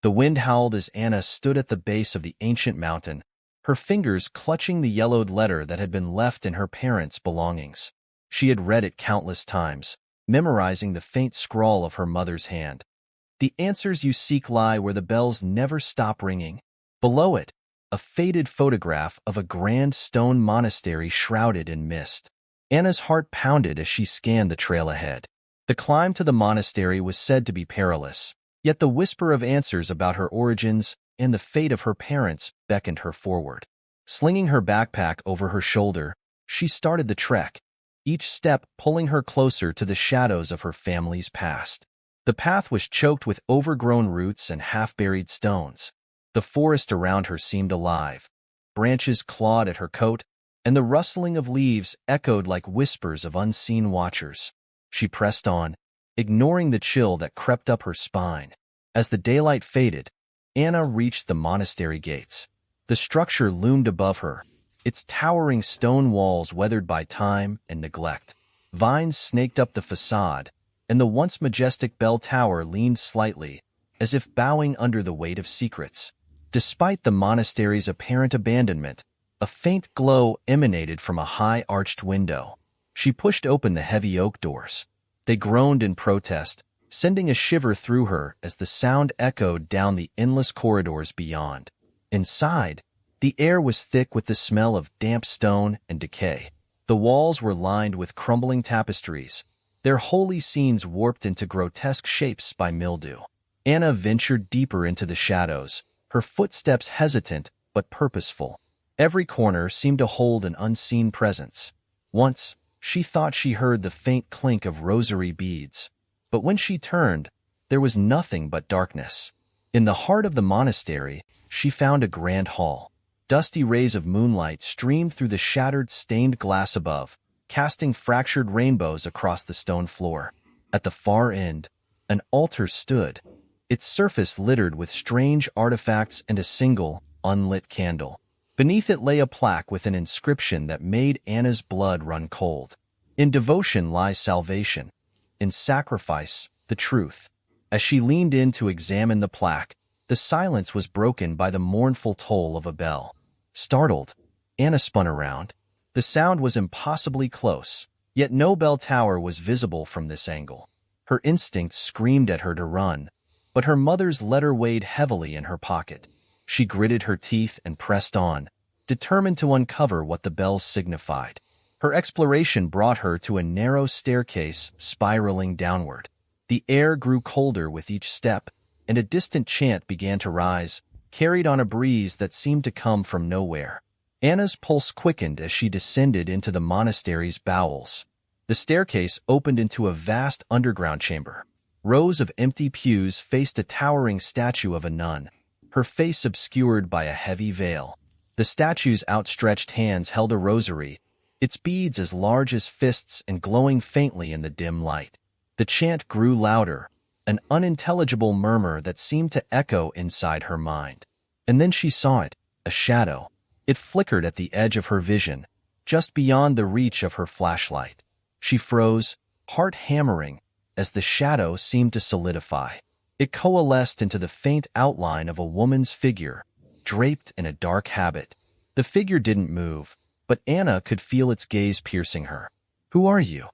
The wind howled as Anna stood at the base of the ancient mountain, her fingers clutching the yellowed letter that had been left in her parents' belongings. She had read it countless times, memorizing the faint scrawl of her mother's hand. The answers you seek lie where the bells never stop ringing. Below it, a faded photograph of a grand stone monastery shrouded in mist. Anna's heart pounded as she scanned the trail ahead. The climb to the monastery was said to be perilous, yet the whisper of answers about her origins and the fate of her parents beckoned her forward. Slinging her backpack over her shoulder, she started the trek, each step pulling her closer to the shadows of her family's past. The path was choked with overgrown roots and half-buried stones. The forest around her seemed alive. Branches clawed at her coat, and the rustling of leaves echoed like whispers of unseen watchers. She pressed on, ignoring the chill that crept up her spine. As the daylight faded, Anna reached the monastery gates. The structure loomed above her, its towering stone walls weathered by time and neglect. Vines snaked up the facade, and the once majestic bell tower leaned slightly, as if bowing under the weight of secrets. Despite the monastery's apparent abandonment, a faint glow emanated from a high-arched window. She pushed open the heavy oak doors. They groaned in protest, sending a shiver through her as the sound echoed down the endless corridors beyond. Inside, the air was thick with the smell of damp stone and decay. The walls were lined with crumbling tapestries, their holy scenes warped into grotesque shapes by mildew. Anna ventured deeper into the shadows, her footsteps hesitant but purposeful. Every corner seemed to hold an unseen presence. Once, she thought she heard the faint clink of rosary beads, but when she turned, there was nothing but darkness. In the heart of the monastery, she found a grand hall. Dusty rays of moonlight streamed through the shattered stained glass above, casting fractured rainbows across the stone floor. At the far end, an altar stood, its surface littered with strange artifacts and a single, unlit candle. Beneath it lay a plaque with an inscription that made Anna's blood run cold. In devotion lies salvation. In sacrifice, the truth. As she leaned in to examine the plaque, the silence was broken by the mournful toll of a bell. Startled, Anna spun around. The sound was impossibly close, yet no bell tower was visible from this angle. Her instincts screamed at her to run, but her mother's letter weighed heavily in her pocket. She gritted her teeth and pressed on, determined to uncover what the bells signified. Her exploration brought her to a narrow staircase spiraling downward. The air grew colder with each step, and a distant chant began to rise, carried on a breeze that seemed to come from nowhere. Anna's pulse quickened as she descended into the monastery's bowels. The staircase opened into a vast underground chamber. Rows of empty pews faced a towering statue of a nun, her face obscured by a heavy veil. The statue's outstretched hands held a rosary, its beads as large as fists and glowing faintly in the dim light. The chant grew louder, an unintelligible murmur that seemed to echo inside her mind. And then she saw it, a shadow. It flickered at the edge of her vision, just beyond the reach of her flashlight. She froze, heart hammering, as the shadow seemed to solidify. It coalesced into the faint outline of a woman's figure, draped in a dark habit. The figure didn't move, but Anna could feel its gaze piercing her. "Who are you?"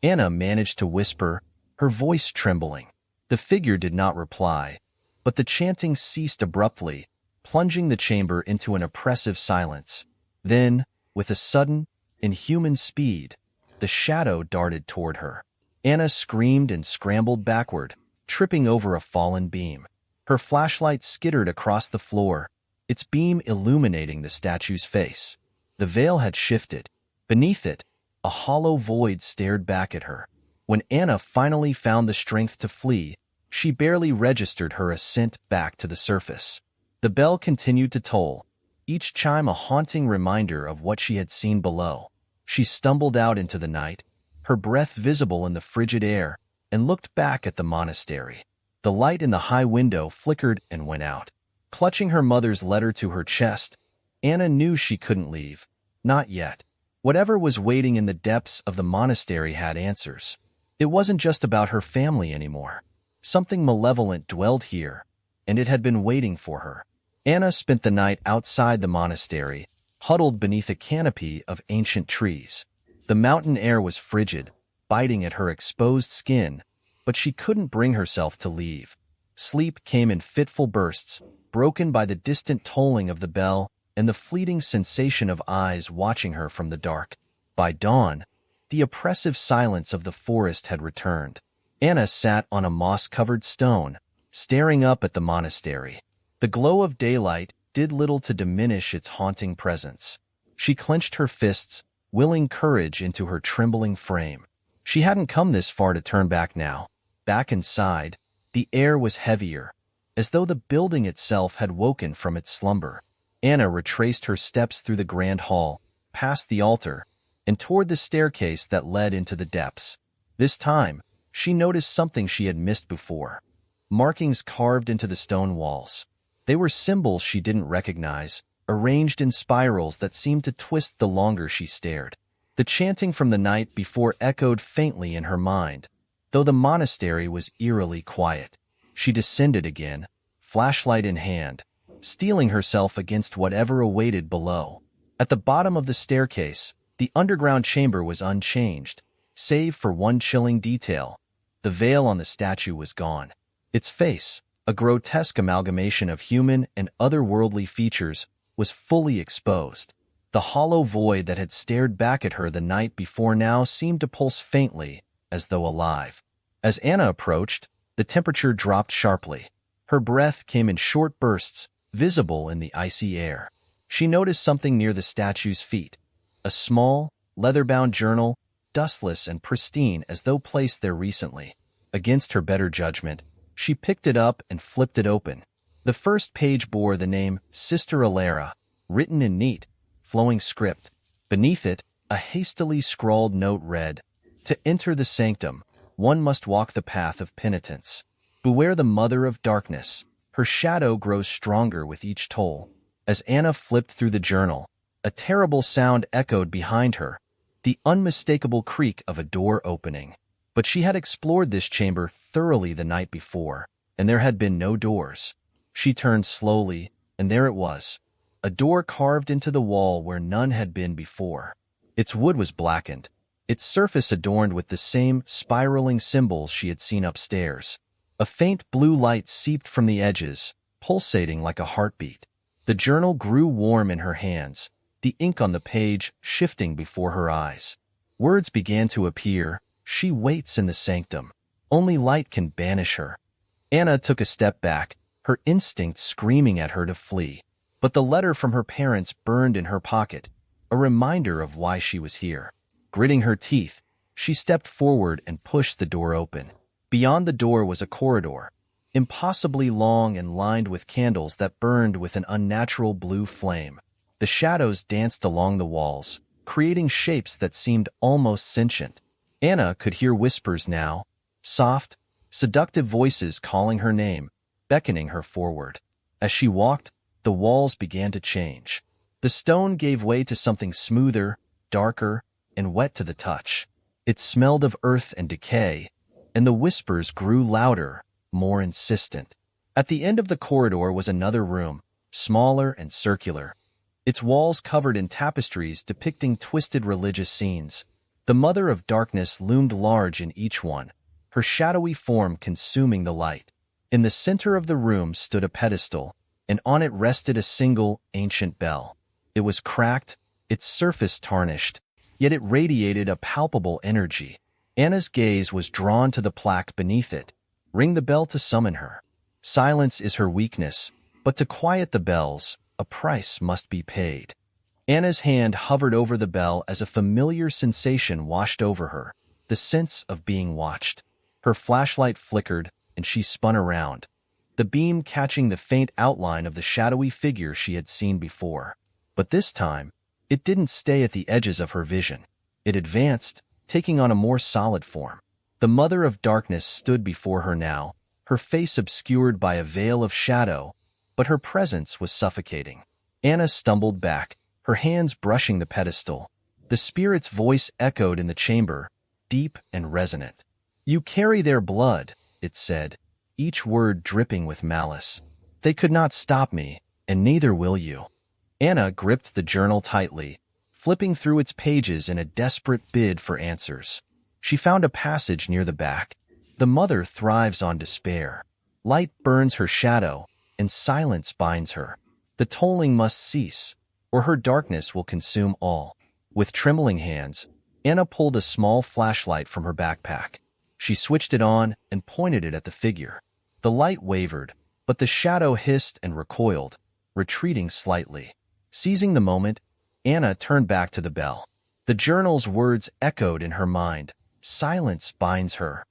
Anna managed to whisper, her voice trembling. The figure did not reply, but the chanting ceased abruptly, plunging the chamber into an oppressive silence. Then, with a sudden, inhuman speed, the shadow darted toward her. Anna screamed and scrambled backward, tripping over a fallen beam. Her flashlight skittered across the floor, its beam illuminating the statue's face. The veil had shifted. Beneath it, a hollow void stared back at her. When Anna finally found the strength to flee, she barely registered her ascent back to the surface. The bell continued to toll, each chime a haunting reminder of what she had seen below. She stumbled out into the night, her breath visible in the frigid air, and looked back at the monastery. The light in the high window flickered and went out. Clutching her mother's letter to her chest, Anna knew she couldn't leave. Not yet. Whatever was waiting in the depths of the monastery had answers. It wasn't just about her family anymore. Something malevolent dwelled here, and it had been waiting for her. Anna spent the night outside the monastery, huddled beneath a canopy of ancient trees. The mountain air was frigid, biting at her exposed skin, but she couldn't bring herself to leave. Sleep came in fitful bursts, broken by the distant tolling of the bell and the fleeting sensation of eyes watching her from the dark. By dawn, the oppressive silence of the forest had returned. Anna sat on a moss-covered stone, staring up at the monastery. The glow of daylight did little to diminish its haunting presence. She clenched her fists, willing courage into her trembling frame. She hadn't come this far to turn back now. Back inside, the air was heavier, as though the building itself had woken from its slumber. Anna retraced her steps through the grand hall, past the altar, and toward the staircase that led into the depths. This time, she noticed something she had missed before. Markings carved into the stone walls. They were symbols she didn't recognize, arranged in spirals that seemed to twist the longer she stared. The chanting from the night before echoed faintly in her mind, though the monastery was eerily quiet. She descended again, flashlight in hand, steeling herself against whatever awaited below. At the bottom of the staircase, the underground chamber was unchanged, save for one chilling detail. The veil on the statue was gone. Its face, a grotesque amalgamation of human and otherworldly features, was fully exposed. The hollow void that had stared back at her the night before now seemed to pulse faintly, as though alive. As Anna approached, the temperature dropped sharply. Her breath came in short bursts, visible in the icy air. She noticed something near the statue's feet. A small, leather-bound journal, dustless and pristine as though placed there recently. Against her better judgment, she picked it up and flipped it open. The first page bore the name Sister Alara, written in neat, flowing script. Beneath it, a hastily scrawled note read, "To enter the sanctum, one must walk the path of penitence. Beware the mother of darkness. Her shadow grows stronger with each toll." As Anna flipped through the journal, a terrible sound echoed behind her, the unmistakable creak of a door opening. But she had explored this chamber thoroughly the night before, and there had been no doors. She turned slowly, and there it was, a door carved into the wall where none had been before. Its wood was blackened, its surface adorned with the same spiraling symbols she had seen upstairs. A faint blue light seeped from the edges, pulsating like a heartbeat. The journal grew warm in her hands, the ink on the page shifting before her eyes. Words began to appear. "She waits in the sanctum. Only light can banish her." Anna took a step back, her instinct screaming at her to flee. But the letter from her parents burned in her pocket, a reminder of why she was here. Gritting her teeth, she stepped forward and pushed the door open. Beyond the door was a corridor, impossibly long and lined with candles that burned with an unnatural blue flame. The shadows danced along the walls, creating shapes that seemed almost sentient. Anna could hear whispers now, soft, seductive voices calling her name, beckoning her forward. As she walked, the walls began to change. The stone gave way to something smoother, darker, and wet to the touch. It smelled of earth and decay, and the whispers grew louder, more insistent. At the end of the corridor was another room, smaller and circular, its walls covered in tapestries depicting twisted religious scenes. The Mother of Darkness loomed large in each one, her shadowy form consuming the light. In the center of the room stood a pedestal, and on it rested a single, ancient bell. It was cracked, its surface tarnished, yet it radiated a palpable energy. Anna's gaze was drawn to the plaque beneath it. "Ring the bell to summon her. Silence is her weakness, but to quiet the bells, a price must be paid." Anna's hand hovered over the bell as a familiar sensation washed over her, the sense of being watched. Her flashlight flickered, and she spun around, the beam catching the faint outline of the shadowy figure she had seen before. But this time, it didn't stay at the edges of her vision. It advanced, taking on a more solid form. The Mother of Darkness stood before her now, her face obscured by a veil of shadow, but her presence was suffocating. Anna stumbled back, her hands brushing the pedestal. The spirit's voice echoed in the chamber, deep and resonant. "You carry their blood," it said, each word dripping with malice. They could not stop me, and neither will you. Anna gripped the journal tightly, flipping through its pages in a desperate bid for answers. She found a passage near the back. The mother thrives on despair. Light burns her shadow, and silence binds her. The tolling must cease, or her darkness will consume all. With trembling hands, Anna pulled a small flashlight from her backpack. She switched it on and pointed it at the figure. The light wavered, but the shadow hissed and recoiled, retreating slightly. Seizing the moment, Anna turned back to the bell. The journal's words echoed in her mind. Silence binds her.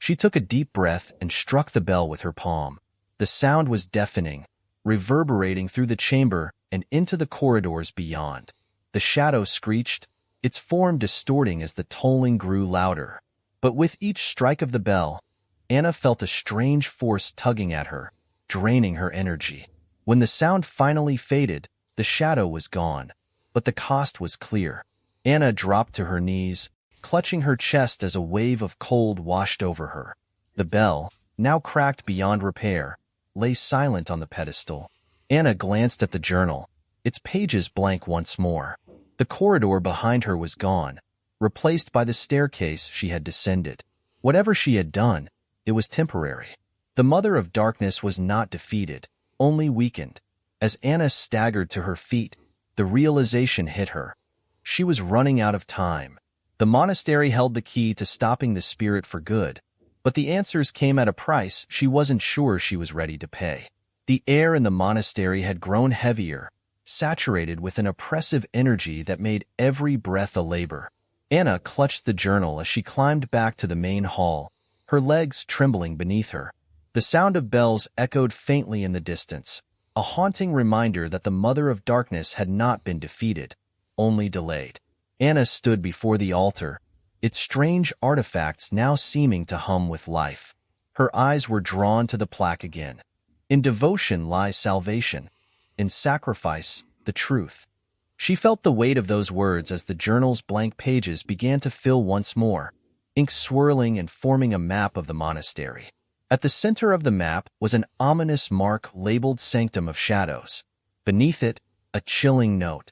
She took a deep breath and struck the bell with her palm. The sound was deafening, reverberating through the chamber and into the corridors beyond. The shadow screeched, its form distorting as the tolling grew louder. But with each strike of the bell, Anna felt a strange force tugging at her, draining her energy. When the sound finally faded, the shadow was gone, but the cost was clear. Anna dropped to her knees, clutching her chest as a wave of cold washed over her. The bell, now cracked beyond repair, lay silent on the pedestal. Anna glanced at the journal, its pages blank once more. The corridor behind her was gone, replaced by the staircase she had descended. Whatever she had done, it was temporary. The Mother of Darkness was not defeated, only weakened. As Anna staggered to her feet, the realization hit her. She was running out of time. The monastery held the key to stopping the spirit for good, but the answers came at a price she wasn't sure she was ready to pay. The air in the monastery had grown heavier, saturated with an oppressive energy that made every breath a labor. Anna clutched the journal as she climbed back to the main hall, her legs trembling beneath her. The sound of bells echoed faintly in the distance, a haunting reminder that the Mother of Darkness had not been defeated, only delayed. Anna stood before the altar, its strange artifacts now seeming to hum with life. Her eyes were drawn to the plaque again. In devotion lies salvation. In sacrifice, the truth. She felt the weight of those words as the journal's blank pages began to fill once more, ink swirling and forming a map of the monastery. At the center of the map was an ominous mark labeled Sanctum of Shadows. Beneath it, a chilling note.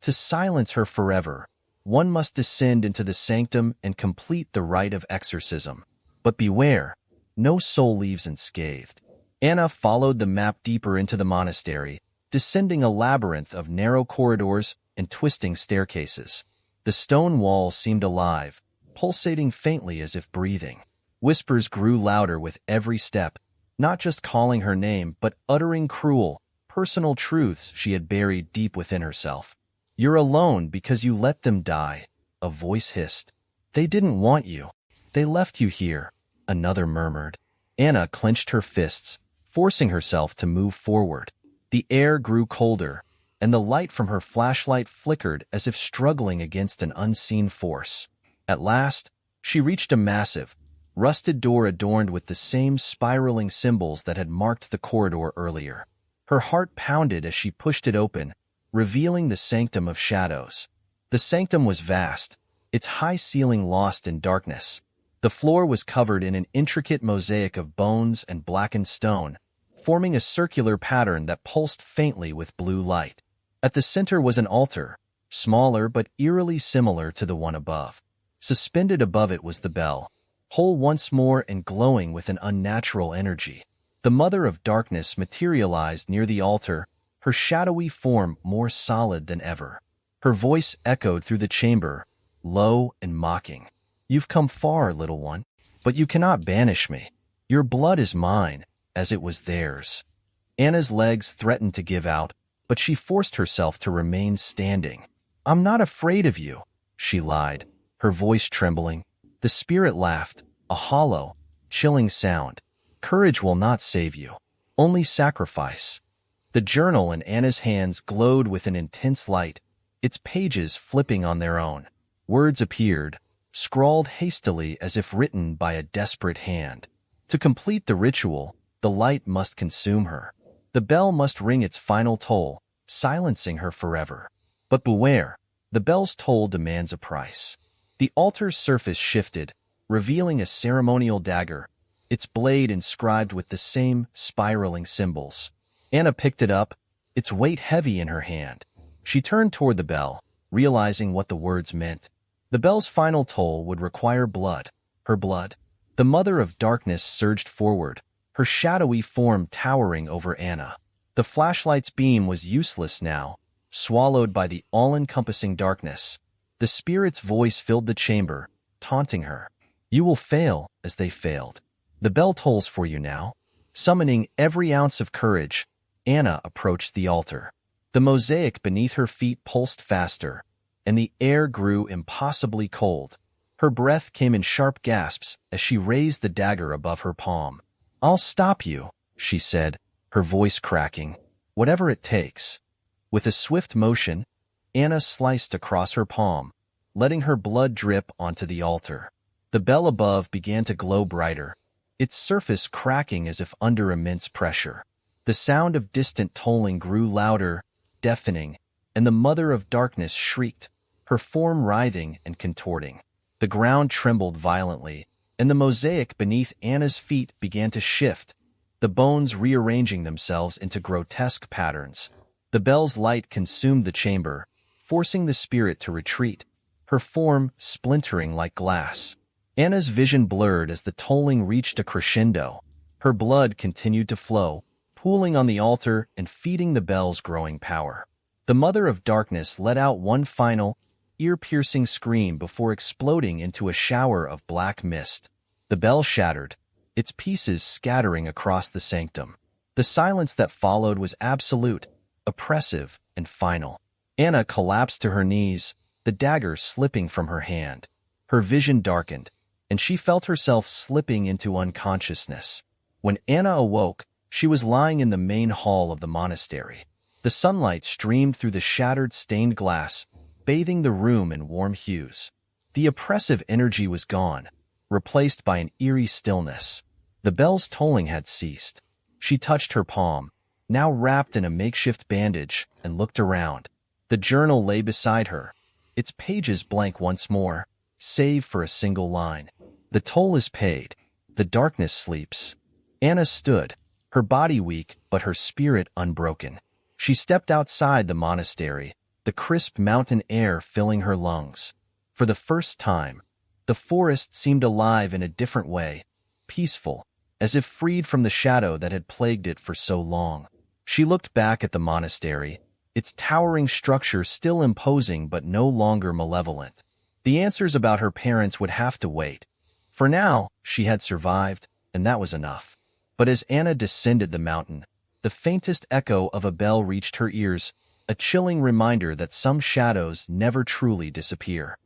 To silence her forever, one must descend into the sanctum and complete the rite of exorcism. But beware, no soul leaves unscathed. Anna followed the map deeper into the monastery, descending a labyrinth of narrow corridors and twisting staircases. The stone walls seemed alive, pulsating faintly as if breathing. Whispers grew louder with every step, not just calling her name, but uttering cruel, personal truths she had buried deep within herself. "You're alone because you let them die," a voice hissed. "They didn't want you. They left you here," another murmured. Anna clenched her fists, forcing herself to move forward. The air grew colder, and the light from her flashlight flickered as if struggling against an unseen force. At last, she reached a massive, rusted door adorned with the same spiraling symbols that had marked the corridor earlier. Her heart pounded as she pushed it open, revealing the Sanctum of Shadows. The sanctum was vast, its high ceiling lost in darkness. The floor was covered in an intricate mosaic of bones and blackened stone, forming a circular pattern that pulsed faintly with blue light. At the center was an altar, smaller but eerily similar to the one above. Suspended above it was the bell, whole once more and glowing with an unnatural energy. The Mother of Darkness materialized near the altar, her shadowy form more solid than ever. Her voice echoed through the chamber, low and mocking. "You've come far, little one, but you cannot banish me. Your blood is mine, as it was theirs." Anna's legs threatened to give out, but she forced herself to remain standing. "I'm not afraid of you," she lied, her voice trembling. The spirit laughed, a hollow, chilling sound. "Courage will not save you, only sacrifice." The journal in Anna's hands glowed with an intense light, its pages flipping on their own. Words appeared, scrawled hastily as if written by a desperate hand. To complete the ritual, the light must consume her. The bell must ring its final toll, silencing her forever. But beware, the bell's toll demands a price. The altar's surface shifted, revealing a ceremonial dagger, its blade inscribed with the same spiraling symbols. Anna picked it up, its weight heavy in her hand. She turned toward the bell, realizing what the words meant. The bell's final toll would require blood. Her blood. The Mother of Darkness surged forward, her shadowy form towering over Anna. The flashlight's beam was useless now, swallowed by the all-encompassing darkness. The spirit's voice filled the chamber, taunting her. You will fail as they failed. The bell tolls for you now. Summoning every ounce of courage, Anna approached the altar. The mosaic beneath her feet pulsed faster, and the air grew impossibly cold. Her breath came in sharp gasps as she raised the dagger above her palm. I'll stop you, she said, her voice cracking. Whatever it takes. With a swift motion, Anna sliced across her palm, letting her blood drip onto the altar. The bell above began to glow brighter, its surface cracking as if under immense pressure. The sound of distant tolling grew louder, deafening, and the Mother of Darkness shrieked, her form writhing and contorting. The ground trembled violently, and the mosaic beneath Anna's feet began to shift, the bones rearranging themselves into grotesque patterns. The bell's light consumed the chamber, forcing the spirit to retreat, her form splintering like glass. Anna's vision blurred as the tolling reached a crescendo. Her blood continued to flow, pooling on the altar and feeding the bell's growing power. The Mother of Darkness let out one final, ear-piercing scream before exploding into a shower of black mist. The bell shattered, its pieces scattering across the sanctum. The silence that followed was absolute, oppressive, and final. Anna collapsed to her knees, the dagger slipping from her hand. Her vision darkened, and she felt herself slipping into unconsciousness. When Anna awoke, she was lying in the main hall of the monastery. The sunlight streamed through the shattered stained glass, bathing the room in warm hues. The oppressive energy was gone, replaced by an eerie stillness. The bell's tolling had ceased. She touched her palm, now wrapped in a makeshift bandage, and looked around. The journal lay beside her, its pages blank once more, save for a single line. The toll is paid. The darkness sleeps. Anna stood, her body weak but her spirit unbroken. She stepped outside the monastery, the crisp mountain air filling her lungs. For the first time, the forest seemed alive in a different way, peaceful, as if freed from the shadow that had plagued it for so long. She looked back at the monastery, its towering structure still imposing but no longer malevolent. The answers about her parents would have to wait. For now, she had survived, and that was enough. But as Anna descended the mountain, the faintest echo of a bell reached her ears, a chilling reminder that some shadows never truly disappear.